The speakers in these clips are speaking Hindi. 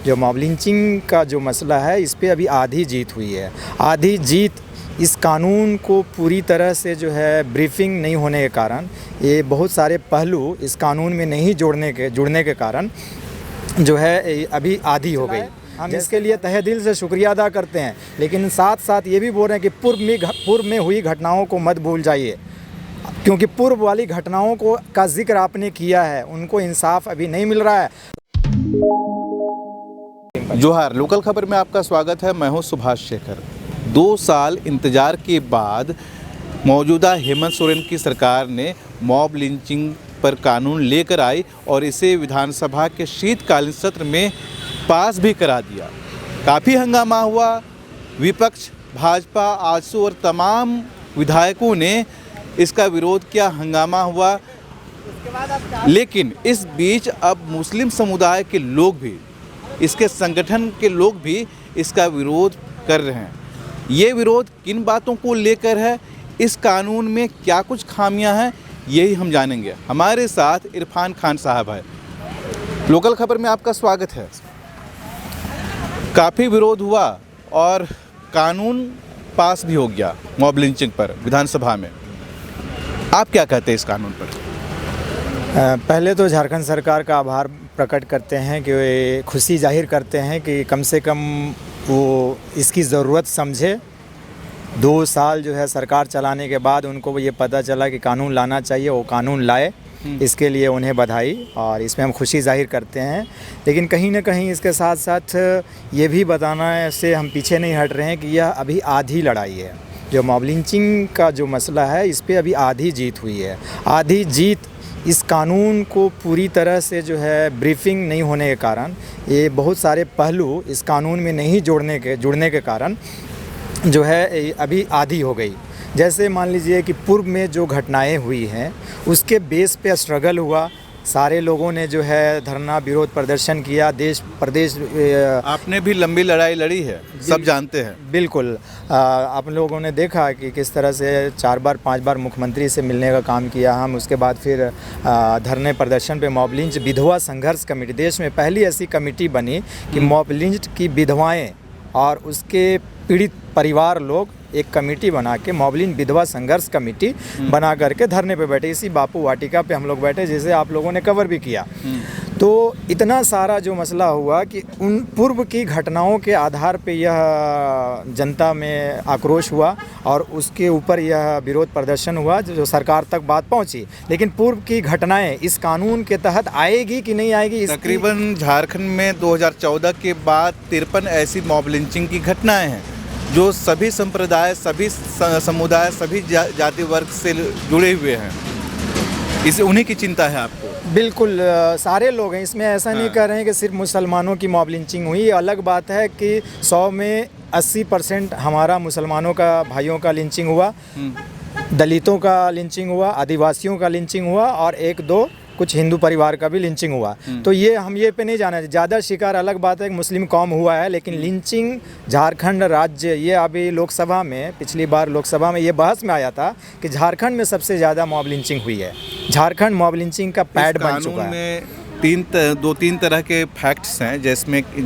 जो मॉब लिंचिंग का जो मसला है, इस पे अभी आधी जीत हुई है। आधी जीत इस कानून को पूरी तरह से जो है ब्रीफिंग नहीं होने के कारण, ये बहुत सारे पहलू इस कानून में नहीं जुड़ने के कारण जो है अभी आधी हो गई। हम इसके लिए तहे दिल से शुक्रिया अदा करते हैं, लेकिन साथ साथ ये भी बोल रहे हैं कि पूर्व में हुई घटनाओं को मत भूल जाइए, क्योंकि पूर्व वाली घटनाओं का जिक्र आपने किया है, उनको इंसाफ अभी नहीं मिल रहा है। जोहार, लोकल खबर में आपका स्वागत है। मैं हूं सुभाष शेखर। 2 साल इंतजार के बाद मौजूदा हेमंत सोरेन की सरकार ने मॉब लिंचिंग पर कानून लेकर आई और इसे विधानसभा के शीतकालीन सत्र में पास भी करा दिया। काफ़ी हंगामा हुआ। विपक्ष, भाजपा, आजसू और तमाम विधायकों ने इसका विरोध किया, हंगामा हुआ। लेकिन इस बीच अब मुस्लिम समुदाय के लोग भी, इसके संगठन के लोग भी इसका विरोध कर रहे हैं। ये विरोध किन बातों को लेकर है, इस कानून में क्या कुछ खामियां हैं, यही हम जानेंगे। हमारे साथ इरफान खान साहब है। लोकल खबर में आपका स्वागत है। काफ़ी विरोध हुआ और कानून पास भी हो गया मॉब लिंचिंग पर विधानसभा में। आप क्या कहते हैं इस कानून पर? पहले तो झारखंड सरकार का आभार प्रकट करते हैं कि वे खुशी जाहिर करते हैं कि कम से कम वो इसकी ज़रूरत समझे। 2 साल जो है सरकार चलाने के बाद उनको ये पता चला कि कानून लाना चाहिए, वो कानून लाए। इसके लिए उन्हें बधाई और इसमें हम खुशी जाहिर करते हैं। लेकिन कहीं ना कहीं इसके साथ साथ ये भी बताना से हम पीछे नहीं हट रहे हैं कि यह अभी आधी लड़ाई है। जो मॉब लिंचिंग का जो मसला है, इस पे अभी आधी जीत हुई है। आधी जीत इस कानून को पूरी तरह से जो है ब्रीफिंग नहीं होने के कारण, ये बहुत सारे पहलू इस कानून में नहीं जुड़ने के कारण जो है अभी आधी हो गई। जैसे मान लीजिए कि पूर्व में जो घटनाएं हुई हैं, उसके बेस पे स्ट्रगल हुआ। सारे लोगों ने जो है धरना, विरोध प्रदर्शन किया। देश प्रदेश आपने भी लंबी लड़ाई लड़ी है, सब जानते हैं। बिल्कुल। आप लोगों ने देखा कि किस तरह से 4 बार 5 बार मुख्यमंत्री से मिलने का काम किया हम। उसके बाद फिर धरने प्रदर्शन पे मॉब लिंच विधवा संघर्ष कमेटी, देश में पहली ऐसी कमेटी बनी कि मॉब लिंच की विधवाएं और उसके पीड़ित परिवार लोग एक कमेटी बना के मॉब लिंच विधवा संघर्ष कमेटी बना करके धरने पे बैठे। इसी बापू वाटिका पे हम लोग बैठे, जिसे आप लोगों ने कवर भी किया। तो इतना सारा जो मसला हुआ कि उन पूर्व की घटनाओं के आधार पे यह जनता में आक्रोश हुआ और उसके ऊपर यह विरोध प्रदर्शन हुआ, जो सरकार तक बात पहुंची। लेकिन पूर्व की घटनाएं इस कानून के तहत आएगी कि नहीं आएगी? तकरीबन झारखंड में 2014 के बाद 53 ऐसी मॉब लिंचिंग की घटनाएं हैं जो सभी संप्रदाय, सभी समुदाय, सभी जाति वर्ग से जुड़े हुए हैं। इसे उन्हीं की चिंता है आपको? बिल्कुल, सारे लोग हैं इसमें। ऐसा नहीं कह रहे हैं कि सिर्फ मुसलमानों की मॉब लिंचिंग हुई। अलग बात है कि 100 में 80% हमारा मुसलमानों का, भाइयों का लिंचिंग हुआ, दलितों का लिंचिंग हुआ, आदिवासियों का लिंचिंग हुआ और 1-2 कुछ हिंदू परिवार का भी लिंचिंग हुआ। तो ये हम ये पे नहीं जाना है। ज़्यादा शिकार अलग बात है कि मुस्लिम कौम हुआ है, लेकिन लिंचिंग झारखंड राज्य, ये अभी लोकसभा में, पिछली बार लोकसभा में ये बहस में आया था कि झारखंड में सबसे ज़्यादा मॉब लिंचिंग हुई है। झारखंड मॉब लिंचिंग का पैड बन चुका है। 2-3 तरह के फैक्ट्स हैं,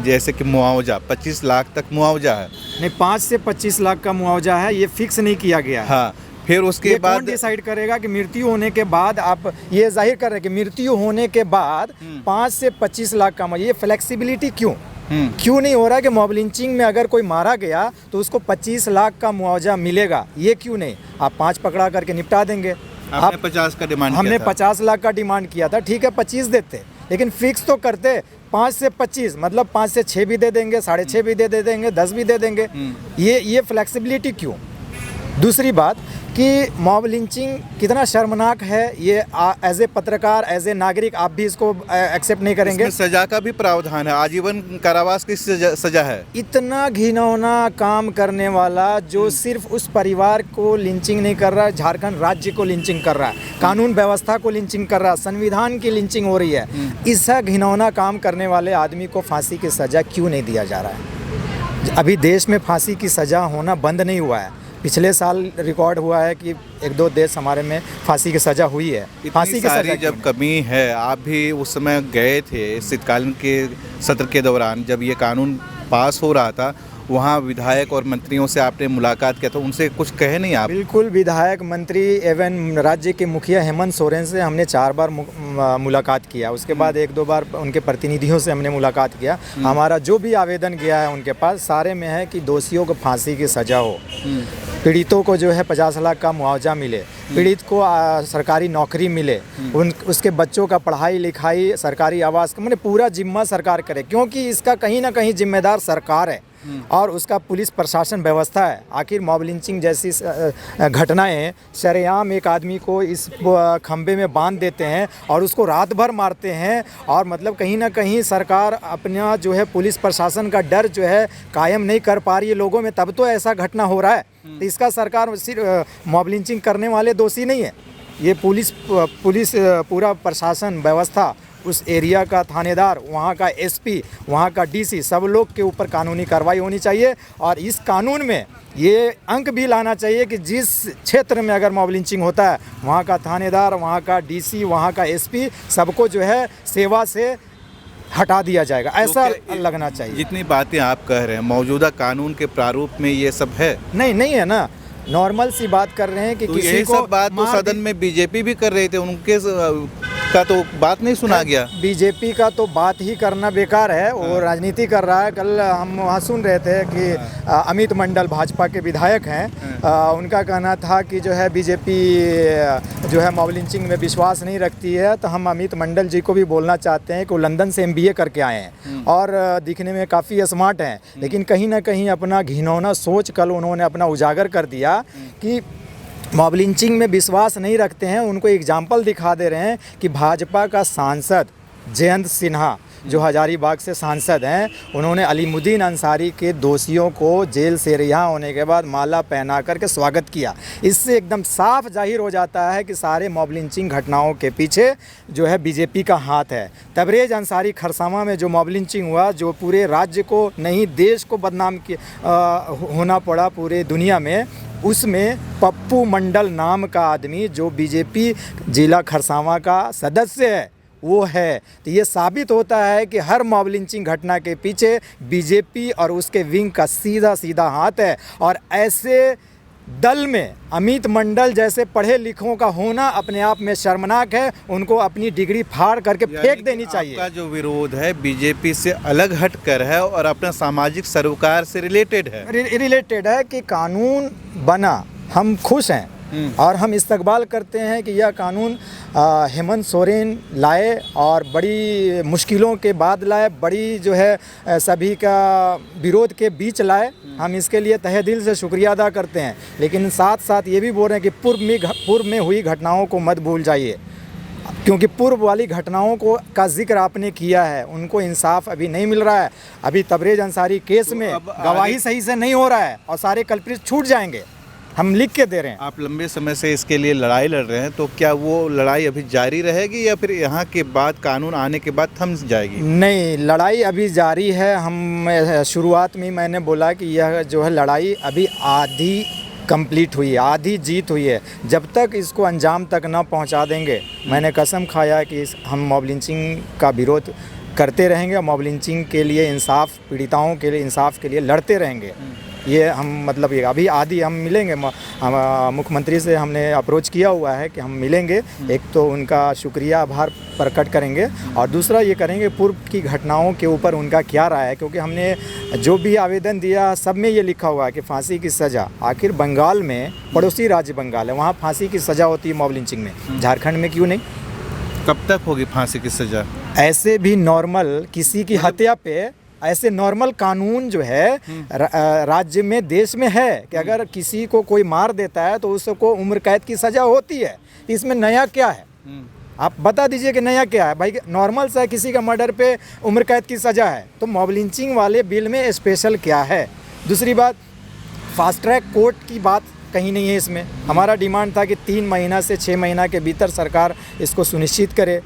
जैसे कि मुआवजा 25 लाख तक मुआवजा है। नहीं, 5 से 25 लाख का मुआवजा है, ये फिक्स नहीं किया गया है। हाँ, फिर उसके बाद कौन डिसाइड करेगा कि मृत्यु होने के बाद, आप ये जाहिर कर रहे हैं कि मृत्यु होने के बाद 5 से 25 लाख का, ये फ्लेक्सिबिलिटी क्यों नहीं हो रहा कि मॉब लिंचिंग में अगर कोई मारा गया तो उसको 25 लाख का मुआवजा मिलेगा? ये क्यों नहीं? आप 5 पकड़ा करके निपटा देंगे। आपने 50 का डिमांड हमने किया था। 50 लाख का डिमांड किया था। ठीक है, 25 देते, लेकिन फिक्स तो करते। 5 से 25 मतलब 5 से 6 भी दे देंगे, 6.5 भी दे देंगे, 10 भी दे देंगे। ये फ्लेक्सिबिलिटी क्यों? दूसरी बात कि मॉब लिंचिंग कितना शर्मनाक है, ये एज ए पत्रकार, एज ए नागरिक आप भी इसको एक्सेप्ट नहीं करेंगे। इसमें सजा का भी प्रावधान है, आजीवन कारावास की सजा है। इतना घिनौना काम करने वाला, जो सिर्फ उस परिवार को लिंचिंग नहीं कर रहा है, झारखंड राज्य को लिंचिंग कर रहा है, कानून व्यवस्था को लिंचिंग कर रहा है, संविधान की लिंचिंग हो रही है। इस घिनौना काम करने वाले आदमी को फांसी की सज़ा क्यों नहीं दिया जा रहा है? अभी देश में फांसी की सज़ा होना बंद नहीं हुआ है। पिछले साल रिकॉर्ड हुआ है कि 1-2 देश हमारे में फांसी की सज़ा हुई है। फांसी इतनी की सारी सज़ा जब कमी है, आप भी उस समय गए थे शीतकालीन के सत्र के दौरान जब ये कानून पास हो रहा था, वहाँ विधायक और मंत्रियों से आपने मुलाकात किया, तो उनसे कुछ कहे नहीं आप? बिल्कुल, विधायक, मंत्री एवं राज्य के मुखिया हेमंत सोरेन से हमने 4 बार मुलाकात किया। उसके बाद 1-2 बार उनके प्रतिनिधियों से हमने मुलाकात किया। हमारा जो भी आवेदन गया है उनके पास, सारे में है कि दोषियों को फांसी की सज़ा हो, पीड़ितों को जो है 50 लाख का मुआवजा मिले, पीड़ित को सरकारी नौकरी मिले, उसके बच्चों का पढ़ाई लिखाई, सरकारी आवास का, मैंने पूरा जिम्मा सरकार करे, क्योंकि इसका कहीं ना कहीं जिम्मेदार सरकार है और उसका पुलिस प्रशासन व्यवस्था है। आखिर मॉब लिंचिंग जैसी घटनाएं, शरेआम एक आदमी को इस खंबे में बांध देते हैं और उसको रात भर मारते हैं, और मतलब कहीं ना कहीं सरकार अपना जो है पुलिस प्रशासन का डर जो है कायम नहीं कर पा रही है लोगों में, तब तो ऐसा घटना हो रहा है। तो इसका सरकार सिर्फ मॉब लिंचिंग करने वाले दोषी नहीं है, ये पुलिस पूरा प्रशासन व्यवस्था, उस एरिया का थानेदार, वहाँ का एसपी, वहाँ का डीसी, सब लोग के ऊपर कानूनी कार्रवाई होनी चाहिए। और इस कानून में ये अंक भी लाना चाहिए कि जिस क्षेत्र में अगर मॉब लिंचिंग होता है, वहाँ का थानेदार, वहाँ का डीसी, वहाँ का एसपी, सबको जो है सेवा से हटा दिया जाएगा, ऐसा लगना चाहिए। जितनी बातें आप कह रहे हैं, मौजूदा कानून के प्रारूप में ये सब है? नहीं है ना, नॉर्मल सी बात कर रहे हैं कि तो किसी यही को सब बात तो सदन में बीजेपी भी कर रहे थे, उनके का तो बात नहीं सुना गया। बीजेपी का तो बात ही करना बेकार है, वो राजनीति कर रहा है। कल हम वहाँ सुन रहे थे कि अमित मंडल भाजपा के विधायक हैं, उनका कहना था कि जो है बीजेपी जो है मॉब लिंचिंग में विश्वास नहीं रखती है। तो हम अमित मंडल जी को भी बोलना चाहते हैं कि वो लंदन से MBA करके आए हैं और दिखने में काफ़ी स्मार्ट हैं, लेकिन कहीं ना कहीं अपना घिनौना सोच कल उन्होंने अपना उजागर कर दिया कि मॉब लिंचिंग में विश्वास नहीं रखते हैं। उनको एग्जाम्पल दिखा दे रहे हैं कि भाजपा का सांसद जयंत सिन्हा जो हजारीबाग से सांसद हैं, उन्होंने अलीमुद्दीन अंसारी के दोषियों को जेल से रिहा होने के बाद माला पहना करके स्वागत किया। इससे एकदम साफ जाहिर हो जाता है कि सारे मॉब लिंचिंग घटनाओं के पीछे जो है बीजेपी का हाथ है। तबरेज़ अंसारी खरसावां में जो मॉब लिंचिंग हुआ, जो पूरे राज्य को नहीं देश को बदनाम होना पड़ा पूरे दुनिया में, उसमें पप्पू मंडल नाम का आदमी जो बीजेपी जिला खरसावां का सदस्य है वो है। तो ये साबित होता है कि हर मॉब लिंचिंग घटना के पीछे बीजेपी और उसके विंग का सीधा हाथ है। और ऐसे दल में अमित मंडल जैसे पढ़े लिखों का होना अपने आप में शर्मनाक है। उनको अपनी डिग्री फाड़ करके फेंक देनी चाहिए। आपका जो विरोध है बीजेपी से अलग हटकर है और अपना सामाजिक सरोकार से रिलेटेड है कि कानून बना, हम खुश हैं और हम इस्तकबाल करते हैं कि यह कानून हेमंत सोरेन लाए और बड़ी मुश्किलों के बाद लाए, बड़ी जो है सभी का विरोध के बीच लाए। हम इसके लिए तहे दिल से शुक्रिया अदा करते हैं, लेकिन साथ साथ ये भी बोल रहे हैं कि पूर्व में हुई घटनाओं को मत भूल जाइए, क्योंकि पूर्व वाली घटनाओं का जिक्र आपने किया है, उनको इंसाफ अभी नहीं मिल रहा है। अभी तबरेज़ अंसारी केस में गवाही सही से नहीं हो रहा है और सारे कल्प्रिट छूट जाएंगे, हम लिख के दे रहे हैं। आप लंबे समय से इसके लिए लड़ाई लड़ रहे हैं, तो क्या वो लड़ाई अभी जारी रहेगी या फिर यहाँ के बाद कानून आने के बाद थम जाएगी? नहीं, लड़ाई अभी जारी है। हम शुरुआत में मैंने बोला कि यह जो है लड़ाई अभी आधी कंप्लीट हुई है, आधी जीत हुई है। जब तक इसको अंजाम तक न पहुँचा देंगे, मैंने कसम खाया कि हम मॉब लिंचिंग का विरोध करते रहेंगे, मॉब लिंचिंग के लिए इंसाफ, पीड़िताओं के लिए इंसाफ के लिए लड़ते रहेंगे। ये हम मतलब ये अभी आदि हम मिलेंगे, मुख्यमंत्री से हमने अप्रोच किया हुआ है कि हम मिलेंगे। एक तो उनका शुक्रिया आभार प्रकट करेंगे और दूसरा ये करेंगे पूर्व की घटनाओं के ऊपर उनका क्या राय है, क्योंकि हमने जो भी आवेदन दिया सब में ये लिखा हुआ है कि फांसी की सज़ा, आखिर बंगाल में, पड़ोसी राज्य बंगाल है, वहाँ फांसी की सज़ा होती है मॉब लिंचिंग में, झारखंड में क्यों नहीं? कब तक होगी फांसी की सज़ा? ऐसे भी नॉर्मल किसी की हत्या पे ऐसे नॉर्मल कानून जो है राज्य में, देश में है कि अगर किसी को कोई मार देता है तो उसको उम्र कैद की सज़ा होती है। इसमें नया क्या है? आप बता दीजिए कि नया क्या है भाई? नॉर्मल सा किसी का मर्डर पे उम्र कैद की सज़ा है, तो मॉब लिंचिंग वाले बिल में स्पेशल क्या है? दूसरी बात, फास्ट ट्रैक कोर्ट की बात कहीं नहीं है इसमें। हमारा डिमांड था कि 3 महीना से 6 महीना के भीतर सरकार इसको सुनिश्चित करे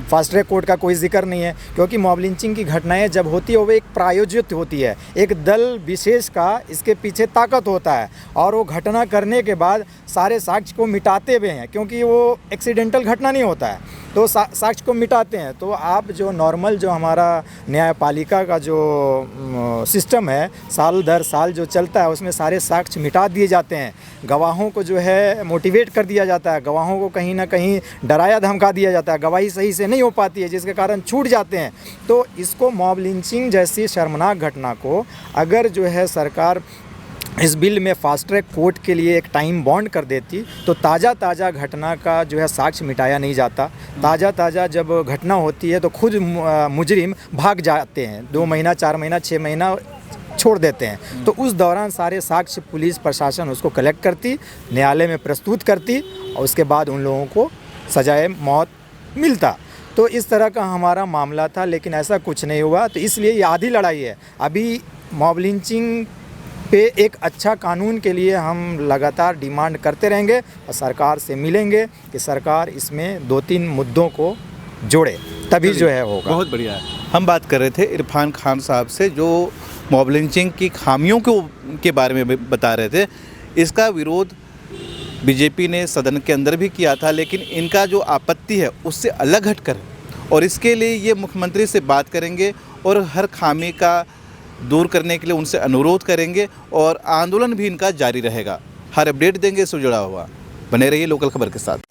फास्ट ट्रैक कोर्ट का कोई जिक्र नहीं है, क्योंकि मॉब लिंचिंग की घटनाएं जब होती है वो एक प्रायोजित होती है, एक दल विशेष का इसके पीछे ताकत होता है, और वो घटना करने के बाद सारे साक्ष्य को मिटाते हुए हैं, क्योंकि वो एक्सीडेंटल घटना नहीं होता है, तो साक्ष्य को मिटाते हैं। तो आप जो नॉर्मल जो हमारा न्यायपालिका का जो सिस्टम है साल दर साल जो चलता है, उसमें सारे साक्ष्य मिटा दिए जाते हैं, गवाहों को जो है मोटिवेट कर दिया जाता है, गवाहों को कहीं ना कहीं डराया धमका दिया जाता है, गवाही सही से नहीं हो पाती है, जिसके कारण छूट जाते हैं। तो इसको मॉब लिंचिंग जैसी शर्मनाक घटना को अगर जो है सरकार इस बिल में फास्ट ट्रैक कोर्ट के लिए एक टाइम बॉन्ड कर देती, तो ताज़ा घटना का जो है साक्ष्य मिटाया नहीं जाता। ताज़ा जब घटना होती है तो खुद मुजरिम भाग जाते हैं, 2 महीना 4 महीना 6 महीना छोड़ देते हैं। तो उस दौरान सारे साक्ष्य पुलिस प्रशासन उसको कलेक्ट करती, न्यायालय में प्रस्तुत करती, और उसके बाद उन लोगों को सजाए मौत मिलता। तो इस तरह का हमारा मामला था, लेकिन ऐसा कुछ नहीं हुआ। तो इसलिए ये आधी लड़ाई है। अभी मॉब लिंचिंग पे एक अच्छा कानून के लिए हम लगातार डिमांड करते रहेंगे और सरकार से मिलेंगे कि सरकार इसमें 2-3 मुद्दों को जोड़े, तभी जो है होगा। बहुत बढ़िया है। हम बात कर रहे थे इरफान खान साहब से, जो मॉब लिंचिंग की खामियों के बारे में बता रहे थे। इसका विरोध बीजेपी ने सदन के अंदर भी किया था, लेकिन इनका जो आपत्ति है उससे अलग हटकर, और इसके लिए ये मुख्यमंत्री से बात करेंगे और हर खामी का दूर करने के लिए उनसे अनुरोध करेंगे, और आंदोलन भी इनका जारी रहेगा। हर अपडेट देंगे इससे जुड़ा हुआ। बने रहिए लोकल खबर के साथ।